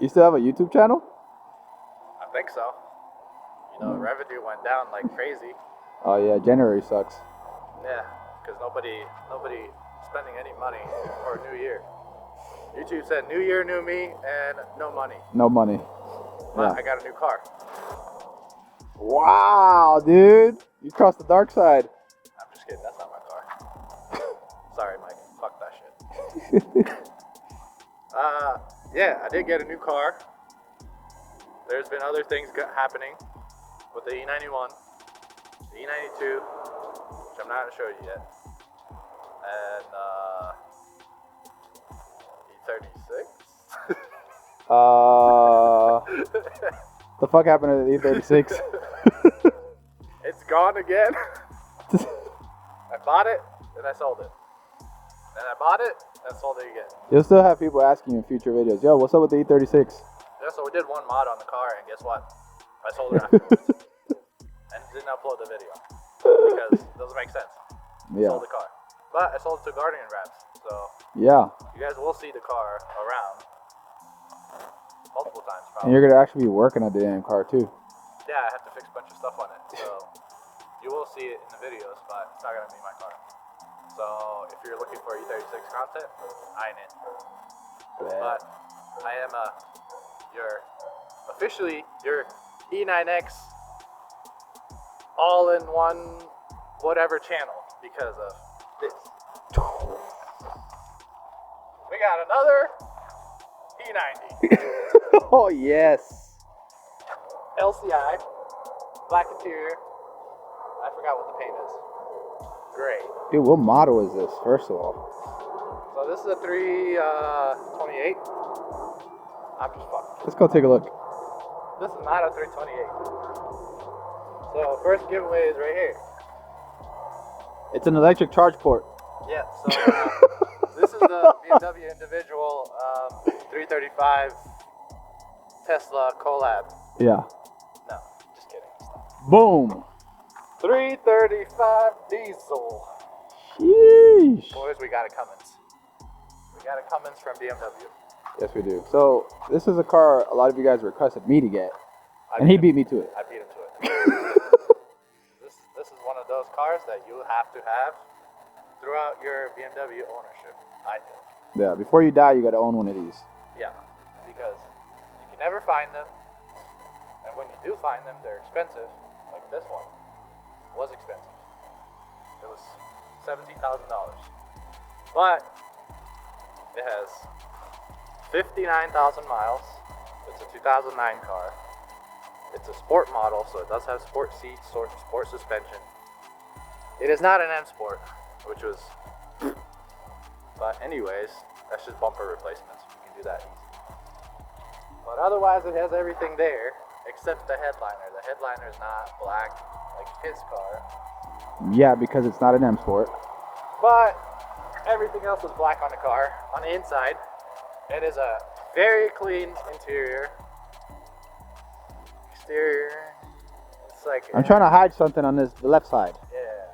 You still have a YouTube channel? I think so. You know, revenue went down like crazy. Oh yeah, January sucks. Yeah, because nobody spending any money for a new year. YouTube said new year, new me, and no money. No money. But Yeah. I got a new car. Wow, dude. You crossed the dark side. I'm just kidding, that's not my car. Sorry, Mike. Fuck that shit. Yeah, I did get a new car. There's been other things happening with the E91, the E92, which I'm not going to show you yet, and E36. The fuck happened to the E36? It's gone again. I bought it, and I sold it. Then I bought it, and sold it again. You'll still have people asking you in future videos, yo, what's up with the E36? Yeah, so we did one mod on the car, and guess what? I sold it afterwards. And didn't upload the video. Because it doesn't make sense. Yeah. Sold the car. But I sold it to Guardian Wraps, so yeah. you guys will see the car around multiple times And probably. you're gonna actually be working on the damn car too. Yeah, I have to fix a bunch of stuff on it, so you will see it in the videos, but it's not gonna be my car. So if you're looking for E36 content, I ain't it. But I am officially your E9X all-in-one whatever channel because of this. We got another E90. Oh yes. LCI, black interior. I forgot what the paint is. Gray. Dude, what model is this, first of all? So this is a 328. I'm just fucking. Let's go take a look. This is not a 328. So first giveaway is right here. It's an electric charge port. Yeah. So this is the BMW individual 335 Tesla collab. Yeah. No, just kidding. Stop. Boom. 335 diesel. Sheesh. Boys, we got a Cummins. We got a Cummins from BMW. Yes, we do. So this is a car a lot of you guys requested me to get, and he beat me to it. I beat him to it. This is one of those cars that you have to have throughout your BMW ownership, I think. Yeah. Before you die, you got to own one of these. Yeah, because you can never find them, and when you do find them, they're expensive. Like this one was expensive. It was $17,000, but it has 59,000 miles. It's a 2009 car. It's a sport model, so it does have sport seats, sport suspension. It is not an M Sport, which was. But anyways, that's just bumper replacements. You can do that easy. But otherwise, it has everything there except the headliner. The headliner is not black like his car. Yeah, because it's not an M Sport. But everything else is black on the car. On the inside, it is a very clean interior. Exterior, it's like... I'm trying to hide something on the left side. Yeah.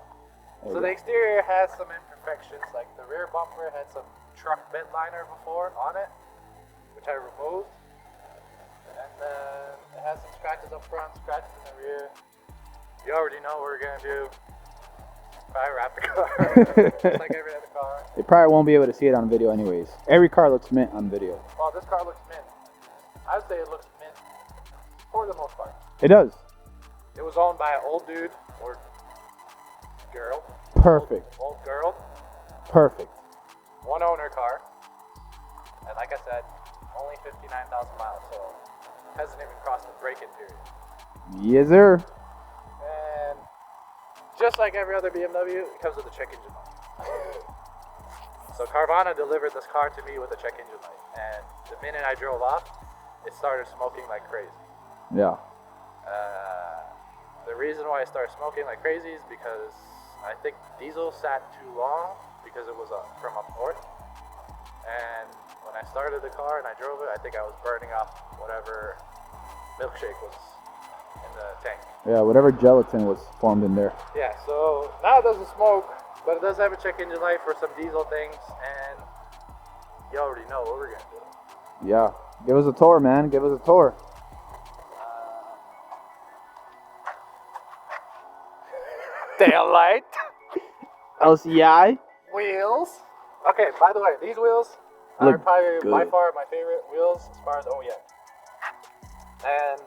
So the exterior has some imperfections, like the rear bumper had some truck bed liner before on it, which I removed. And then it has some scratches up front, scratches in the rear. You already know what we're gonna do. Probably wrap the car, just like every other car. They probably won't be able to see it on video anyways. Every car looks mint on video. Well, this car looks mint. I would say it looks mint for the most part. It does. It was owned by an old dude or girl. Perfect. Old girl. Perfect. One owner car. And like I said, only 59,000 miles, so hasn't even crossed the break-in period. Yes, sir. And just like every other BMW, it comes with a check engine light. So Carvana delivered this car to me with a check engine light, and the minute I drove off, it started smoking like crazy. Yeah. The reason why I started smoking like crazy is because I think diesel sat too long because it was from up north. And when I started the car and I drove it, I think I was burning off whatever milkshake was in the tank. Yeah, whatever gelatin was formed in there. Yeah, so now it doesn't smoke, but it does have a check engine light for some diesel things, and you already know what we're gonna do. Yeah. Give us a tour, man. Give us a tour. Taillight. LCI. Wheels. Okay, by the way, these wheels are Look probably by good. far my favorite wheels as far as OEM. And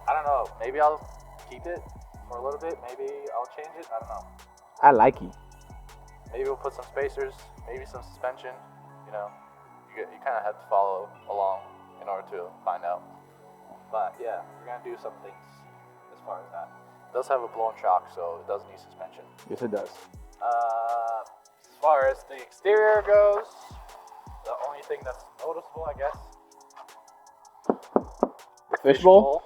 I don't know, maybe I'll keep it for a little bit. Maybe I'll change it. I don't know. I like it. Maybe we'll put some spacers, maybe some suspension. You know, you kind of have to follow along in order to find out. But yeah, we're gonna do some things as far as that. It does have a blown shock, so it does need suspension. Yes, it does. As far as the exterior goes, the only thing that's noticeable, I guess, Fishbowl.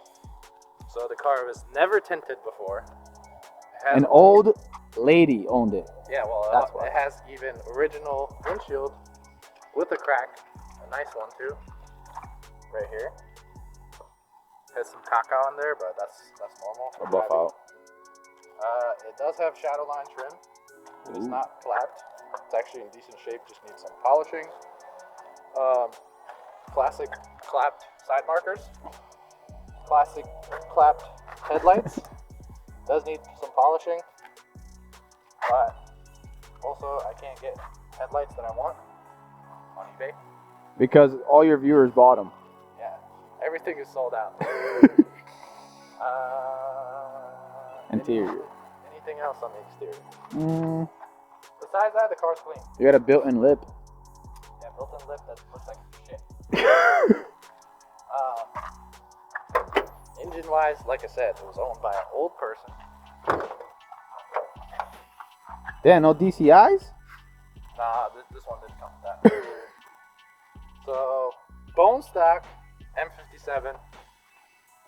So the car was never tinted before. It has An old lady owned it. Yeah, well, That's why. it has even original windshield with a crack, a nice one too, right here. Has some caca on there, but that's normal. A buff out. It does have shadow line trim. It's not clapped. It's actually in decent shape. Just needs some polishing. Classic clapped side markers. Classic clapped headlights. Does need some polishing, but also I can't get headlights that I want on eBay. Because all your viewers bought them. Yeah, everything is sold out. Interior. Anything else on the exterior? Besides that, the car's clean. You got a built-in lip. Yeah, built-in lip that looks like shit. Engine-wise, like I said, it was owned by an old person. Damn, no DCIs? Nah, this one didn't come with that. So, bone stock M57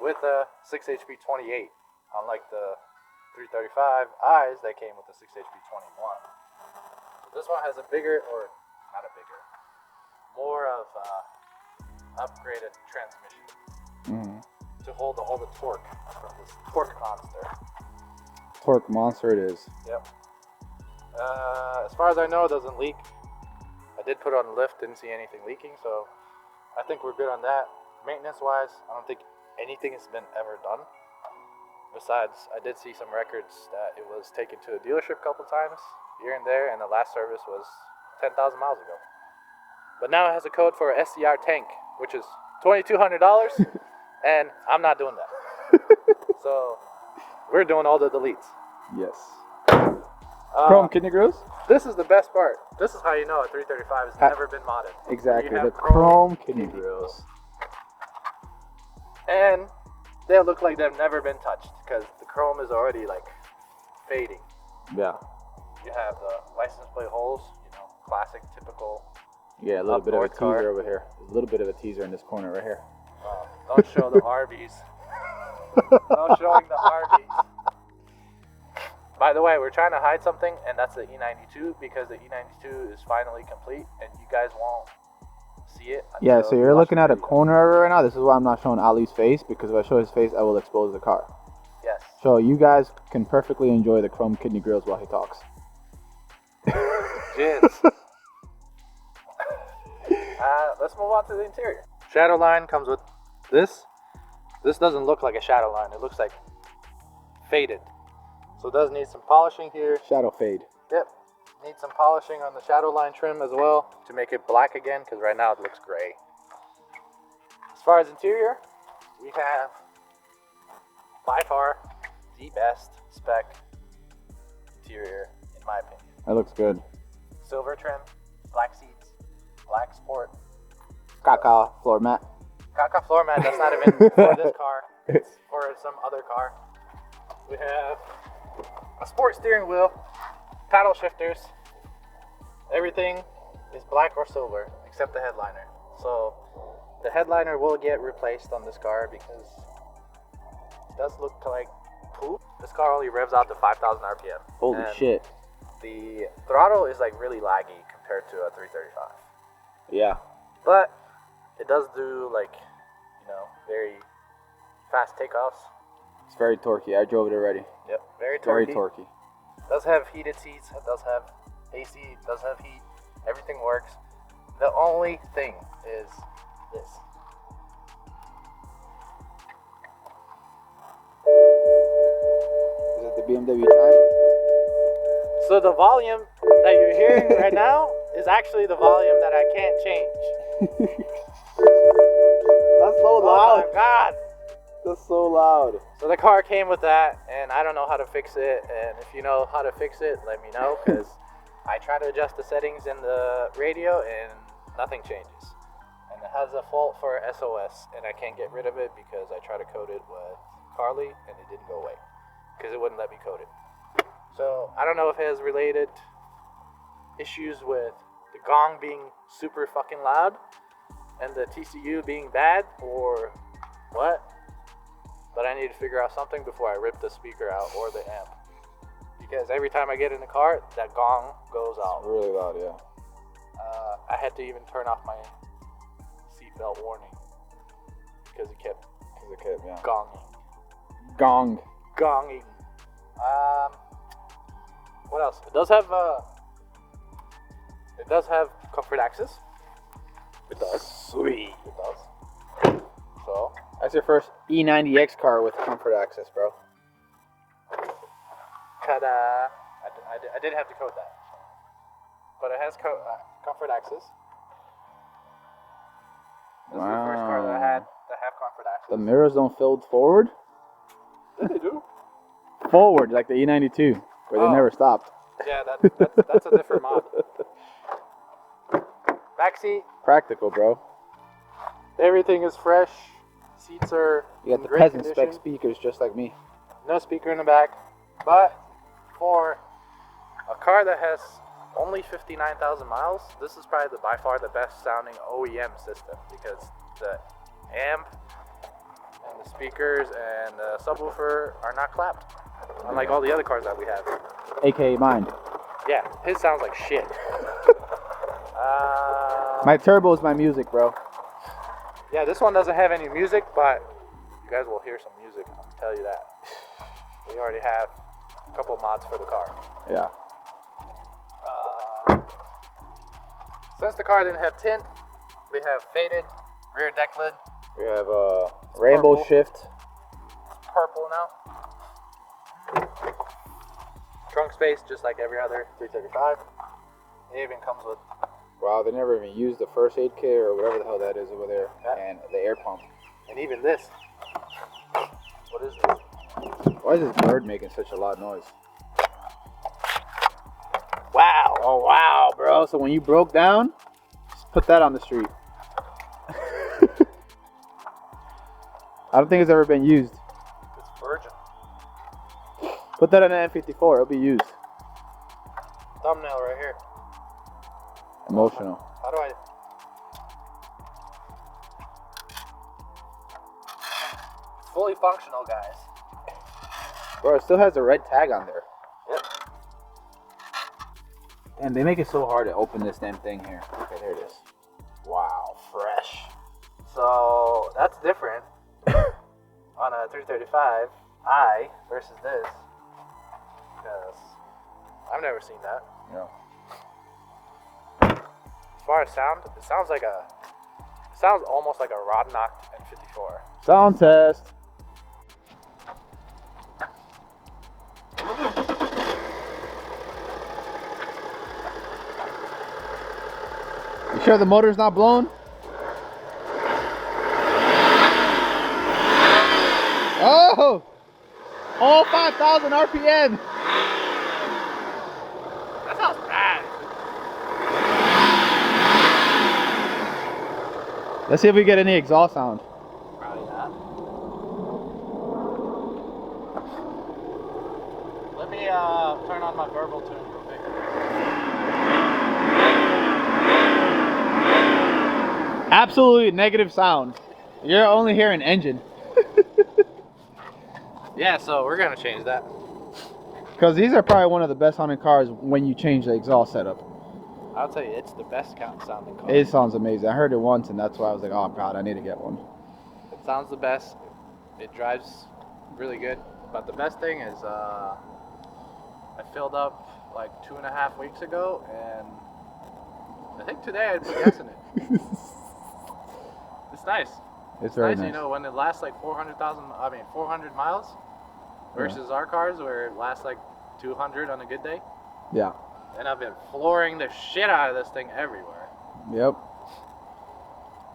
with a 6 HP 28, unlike the 335i's that came with the 6 HP 21. So this one has a bigger, or not a bigger, more of upgraded transmission to hold all the torque from this torque monster. Torque monster it is. Yep. As far as I know, it doesn't leak. I did put it on the lift, didn't see anything leaking, so I think we're good on that. Maintenance-wise, I don't think anything has been ever done. Besides, I did see some records that it was taken to a dealership a couple times, here and there, and the last service was 10,000 miles ago. But now it has a code for an SCR tank, which is $2,200, and I'm not doing that. So, we're doing all the deletes. Yes. Chrome kidney grills? This is the best part. This is how you know a 335 has never been modded. Exactly, You have the chrome kidney grills. And they look like they've never been touched because the chrome is already like fading. Yeah. You have the license plate holes, you know, classic, typical. Yeah, a little bit of a North teaser car. over here. A little bit of a teaser in this corner right here. Don't show the Arby's. No showing the Arby's. By the way, we're trying to hide something, and that's the E92 because the E92 is finally complete, and you guys won't see it. Yeah, until so you you're watch looking the at a video. corner of it right now. This is why I'm not showing Ali's face, because if I show his face, I will expose the car. Yes. So you guys can perfectly enjoy the chrome kidney grills while he talks. Jizz. Let's move on to the interior. Shadow line comes with this. This doesn't look like a shadow line. It looks like faded. So it does need some polishing here. Shadow fade. Yep. Need some polishing on the shadow line trim as well to make it black again, because right now it looks gray. As far as interior, we have by far the best spec interior in my opinion. That looks good. Silver trim, black seats, black sport. Caca floor mat. Caca floor mat, that's not even for this car. It's for some other car. We have a sport steering wheel, paddle shifters. Everything is black or silver except the headliner. So the headliner will get replaced on this car because it does look like poop. This car only revs out to 5,000 RPM. Holy and shit. The throttle is like really laggy compared to a 335. Yeah. But it does do like, you know, very fast takeoffs. It's very torquey. I drove it already. Yep, very torquey. Very torquey. It does have heated seats. It does have AC. It does have heat. Everything works. The only thing is this. BMW chime? So the volume that you're hearing right now is actually the volume that I can't change. That's so loud. Oh my god! That's so loud. So the car came with that, and I don't know how to fix it. And if you know how to fix it, let me know, because I try to adjust the settings in the radio and nothing changes. And it has a fault for SOS, and I can't get rid of it because I tried to code it with Carly, and it didn't go away because it wouldn't let me code it. So I don't know if it has related issues with the gong being super fucking loud and the TCU being bad or what, but I need to figure out something before I rip the speaker out or the amp, because every time I get in the car, that gong goes out. It's really loud, yeah. I had to even turn off my seatbelt warning because it kept Yeah. gonging. Gong. What else? It does have comfort access. It does. Sweet. It does. So That's your first E90X car with comfort access, bro. ta-da! I did have to code that, but it has comfort access. This is the first car that I had that have comfort access. The mirrors don't fold forward? Yeah, they do. Forward, like the E92, where they never stopped. Yeah, that's a different mod. Backseat. Practical, bro. Everything is fresh. Seats are You got in the great peasant condition. spec speakers just like me. No speaker in the back. But for a car that has only 59,000 miles, this is probably by far the best sounding OEM system, because the amp and the speakers and the subwoofer are not clapped, unlike all the other cars that we have. AKA mine. Yeah, his sounds like shit. My turbo is my music, bro. Yeah, this one doesn't have any music, but you guys will hear some music, I'll tell you that. We already have a couple mods for the car. Yeah. Since the car didn't have tint, we have faded rear deck lid. We have rainbow purple. shift. It's purple now. Trunk space, just like every other 335. It even comes with... Wow, they never even used the first aid kit or whatever the hell that is over there. Yeah. And the air pump. And even this. What is this? Why is this bird making such a loud noise? Wow. Oh, wow, bro. So when you broke down, just put that on the street. I don't think it's ever been used. It's virgin. Put that on an N54. It'll be used. Thumbnail right here. Emotional. How do I... It's fully functional, guys. Bro, it still has a red tag on there. Yep. And they make it so hard to open this damn thing here. Okay, there it is. Wow, fresh. So that's different on a 335i versus this, because I've never seen that. Yeah. As far as sound, it sounds almost like a rod knocked N54. Sound test. You sure the motor's not blown? Oh! All 5,000 RPM! That sounds bad. Let's see if we get any exhaust sound. Probably not. Let me turn on my verbal tune real quick. Absolutely negative sound. You're only hearing engine. Yeah, so we're gonna change that. Because these are probably one of the best sounding cars when you change the exhaust setup. I'll tell you, it's the best sounding car. It sounds amazing. I heard it once and that's why I was like, oh god, I need to get one. It sounds the best. It drives really good. But the best thing is, I filled up like 2.5 weeks ago, and I think today I put gas in it. It's nice. It's very nice. You know, when it lasts like 400 miles, versus our cars where it lasts like 200 on a good day. Yeah. And I've been flooring the shit out of this thing everywhere. Yep.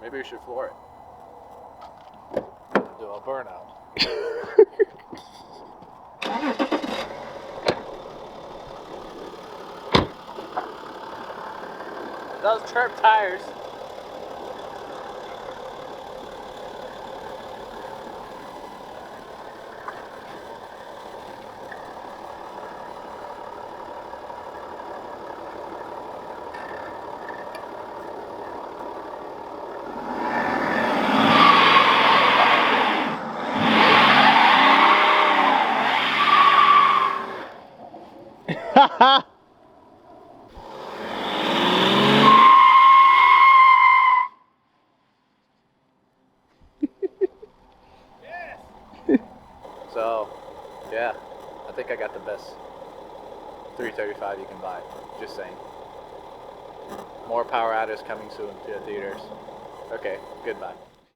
Maybe we should floor it. Do a burnout. Those chirp tires. So, yeah, I think I got the best 335 you can buy. Just saying. More power adders coming soon to the theaters. Okay, goodbye.